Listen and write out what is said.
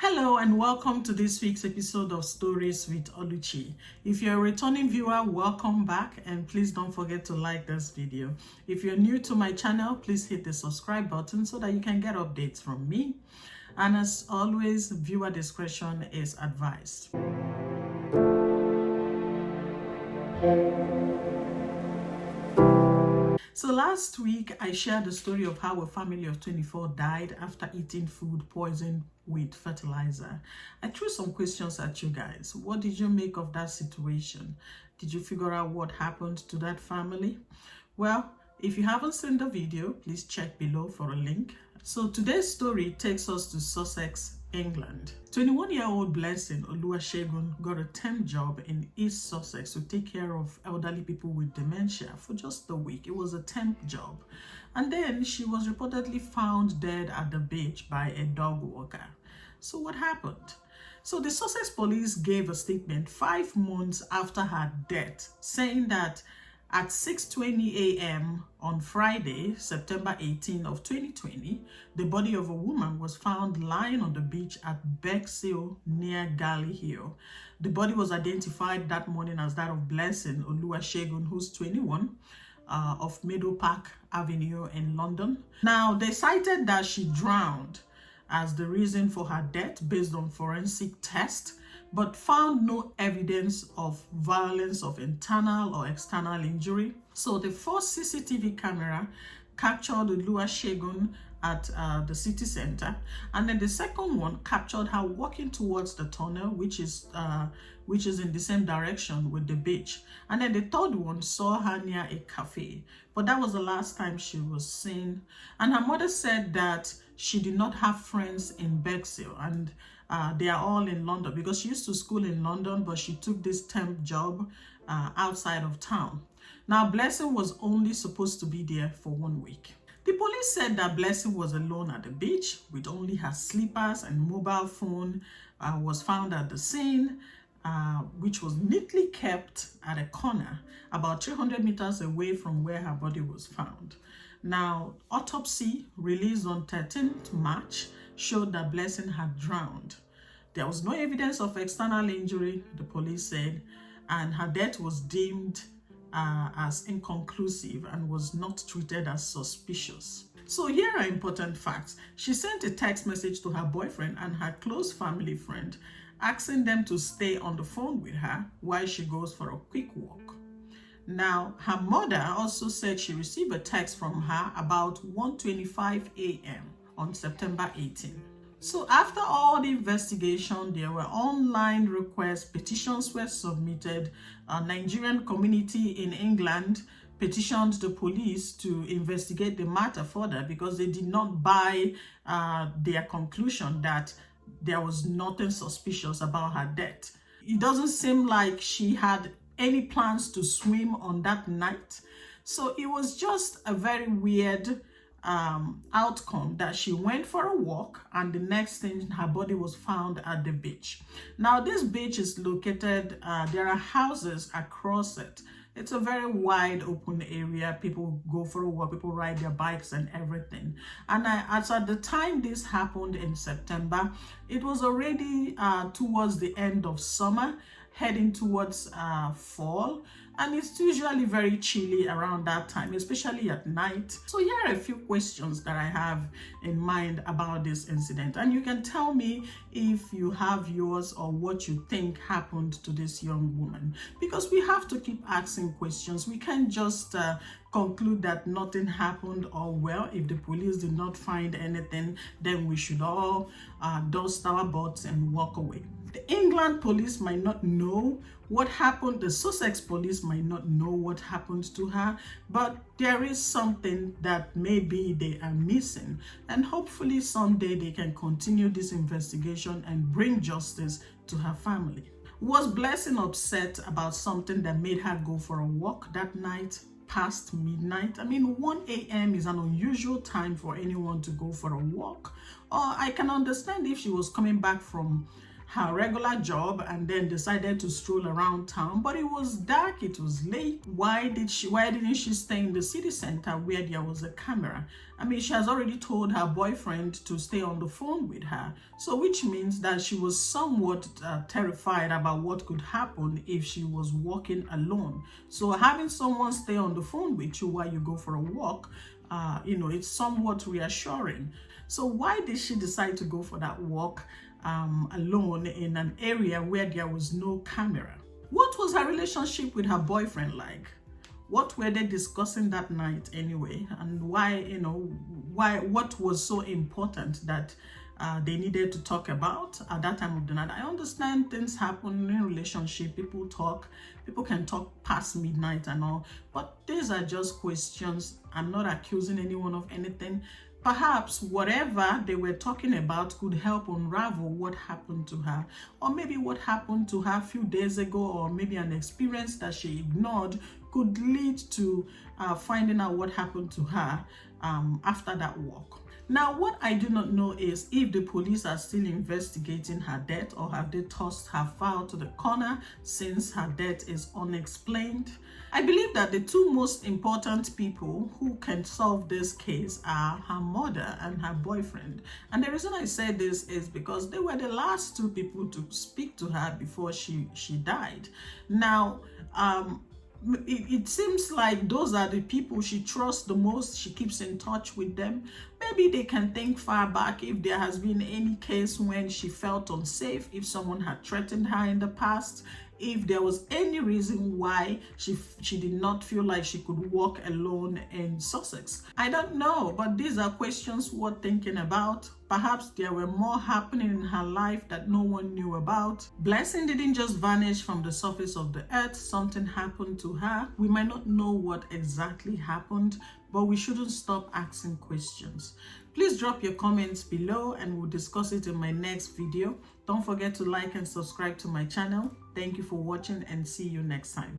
Hello and welcome to this week's episode of Stories with Oluchi. If you're a returning viewer, welcome back, and please don't forget to like this video. If you're new to my channel, please hit the subscribe button so that you can get updates from me. And as always, viewer discretion is advised. So last week, I shared the story of how a family of 24 died after eating food poisoned with fertilizer. I threw some questions at you guys. What did you make of that situation? Did you figure out what happened to that family? Well, if you haven't seen the video, please check below for a link. So today's story takes us to Sussex, England. 21-year-old Blessing Oluchi got a temp job in East Sussex to take care of elderly people with dementia for just a week. It was a temp job. And then she was reportedly found dead at the beach by a dog walker. So what happened? So the Sussex police gave a statement 5 months after her death, saying that at 6:20 a.m. on Friday, September 18 of 2020, the body of a woman was found lying on the beach at Bexhill near Galley Hill. The body was identified that morning as that of Blessing Oluchi, who's 21, of Meadow Park Avenue in London. Now, they cited that she drowned as the reason for her death based on forensic test, but found no evidence of violence of internal or external injury. So the first CCTV camera captured Oluchi at the city center, and then the second one captured her walking towards the tunnel, which is in the same direction with the beach, and then the third one saw her near a cafe, but that was the last time she was seen. And her mother said that she did not have friends in Bexhill, and they are all in London because she used to school in London, but she took this temp job outside of town. Now, Blessing was only supposed to be there for 1 week. The police said that Blessing was alone at the beach with only her slippers, and mobile phone was found at the scene, which was neatly kept at a corner about 300 meters away from where her body was found. Now, autopsy released on 13th March showed that Blessing had drowned. There was no evidence of external injury, the police said, and her death was deemed as inconclusive and was not treated as suspicious. So here are important facts. She sent a text message to her boyfriend and her close family friend, asking them to stay on the phone with her while she goes for a quick walk. Now, her mother also said she received a text from her about 1:25 a.m. on September 18. So after all the investigation, there were online requests, petitions were submitted. A Nigerian community in England petitioned the police to investigate the matter further because they did not buy their conclusion that there was nothing suspicious about her death. It doesn't seem like she had any plans to swim on that night. So it was just a very weird outcome that she went for a walk and the next thing her body was found at the beach. Now this beach is located, there are houses across it. It's a very wide open area. People go for a walk, people ride their bikes and everything. And as at the time this happened in September, it was already towards the end of summer, heading towards fall, and it's usually very chilly around that time, especially at night. So here are a few questions that I have in mind about this incident, and you can tell me if you have yours or what you think happened to this young woman, because we have to keep asking questions. We can't just conclude that nothing happened, or well, if the police did not find anything, then we should all dust our butts and walk away. The England police might not know what happened. The Sussex police might not know what happened to her, but there is something that maybe they are missing, and hopefully someday they can continue this investigation and bring justice to her family. Was Blessing upset about something that made her go for a walk that night past midnight? I mean, 1 a.m. is an unusual time for anyone to go for a walk. Or I can understand if she was coming back from her regular job and then decided to stroll around town. But it was dark, it was late. Why didn't she stay in the city center where there was a camera? I mean, she has already told her boyfriend to stay on the phone with her, so which means that she was somewhat terrified about what could happen if she was walking alone. So having someone stay on the phone with you while you go for a walk, it's somewhat reassuring. So why did she decide to go for that walk alone in an area where there was no camera? What was her relationship with her boyfriend like? What were they discussing that night anyway? And what was so important that they needed to talk about at that time of the night? I understand things happen in relationship, people can talk past midnight and all, but these are just questions. I'm not accusing anyone of anything. Perhaps whatever they were talking about could help unravel what happened to her, or maybe what happened to her a few days ago, or maybe an experience that she ignored could lead to finding out what happened to her after that walk. Now, what I do not know is if the police are still investigating her death, or have they tossed her file to the corner since her death is unexplained. I believe that the two most important people who can solve this case are her mother and her boyfriend. And the reason I say this is because they were the last two people to speak to her before she died. Now, it seems like those are the people she trusts the most. She keeps in touch with them. Maybe they can think far back if there has been any case when she felt unsafe, if someone had threatened her in the past, if there was any reason why she did not feel like she could walk alone in Sussex. I don't know, but these are questions worth thinking about. Perhaps there were more happening in her life that no one knew about. Blessing didn't just vanish from the surface of the earth. Something happened to her. We might not know what exactly happened, but we shouldn't stop asking questions. Please drop your comments below and we'll discuss it in my next video. Don't forget to like and subscribe to my channel. Thank you for watching and see you next time.